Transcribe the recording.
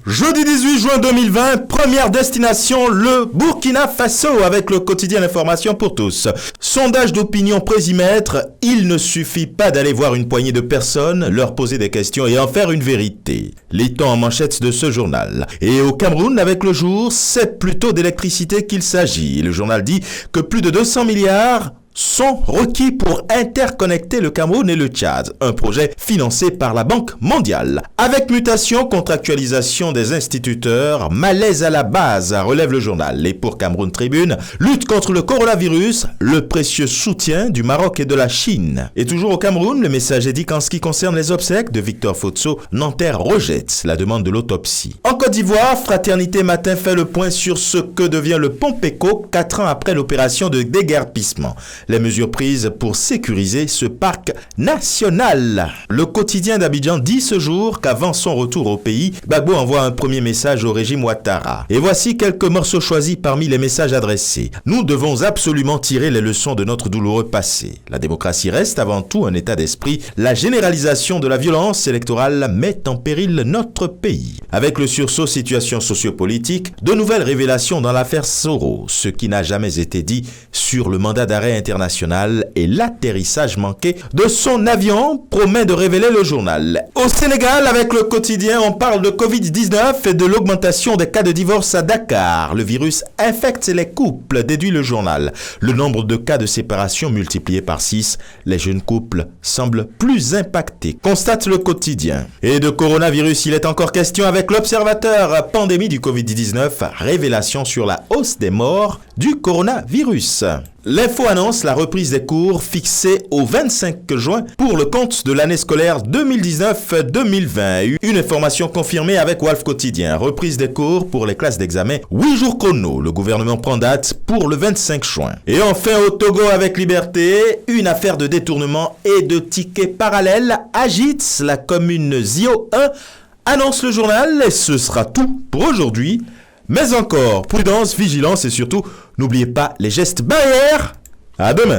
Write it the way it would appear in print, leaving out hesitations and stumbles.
Jeudi 18 juin 2020, première destination, le Burkina Faso avec le quotidien L'Information pour tous. Sondage d'opinion Présimètre, il ne suffit pas d'aller voir une poignée de personnes, leur poser des questions et en faire une vérité. Lit-on en manchette de ce journal. Et au Cameroun, avec Le Jour, c'est plutôt d'électricité qu'il s'agit. Le journal dit que plus de 200 milliards sont requis pour interconnecter le Cameroun et le Tchad, un projet financé par la Banque mondiale. Avec mutation, contractualisation des instituteurs, malaise à la base, relève le journal. Et pour Cameroun Tribune, lutte contre le coronavirus, le précieux soutien du Maroc et de la Chine. Et toujours au Cameroun, le message est dit qu'en ce qui concerne les obsèques de Victor Fotso, Nanterre rejette la demande de l'autopsie. En Côte d'Ivoire, Fraternité Matin fait le point sur ce que devient le pont Péco 4 ans après l'opération de déguerpissement. Les mesures prises pour sécuriser ce parc national. Le quotidien d'Abidjan dit ce jour qu'avant son retour au pays, Gbagbo envoie un premier message au régime Ouattara. Et voici quelques morceaux choisis parmi les messages adressés. Nous devons absolument tirer les leçons de notre douloureux passé. La démocratie reste avant tout un état d'esprit. La généralisation de la violence électorale met en péril notre pays. Avec le sursaut situation sociopolitique, de nouvelles révélations dans l'affaire Soro, ce qui n'a jamais été dit sur le mandat d'arrêt international et l'atterrissage manqué de son avion promet de révéler le journal. Au Sénégal, avec le quotidien, on parle de Covid-19 et de l'augmentation des cas de divorce à Dakar. Le virus infecte les couples, déduit le journal. Le nombre de cas de séparation multiplié par 6, les jeunes couples semblent plus impactés, constate le quotidien. Et de coronavirus, il est encore question avec l'Observateur. Pandémie du Covid-19, révélation sur la hausse des morts du coronavirus. L'info annonce la reprise des cours fixée au 25 juin pour le compte de l'année scolaire 2019-2020. Une information confirmée avec Wolf Quotidien. Reprise des cours pour les classes d'examen 8 jours chrono. Le gouvernement prend date pour le 25 juin. Et enfin au Togo avec Liberté, une affaire de détournement et de tickets parallèles agite la commune Zio 1, annonce le journal, et ce sera tout pour aujourd'hui. Mais encore, prudence, vigilance et surtout, n'oubliez pas les gestes barrières. À demain.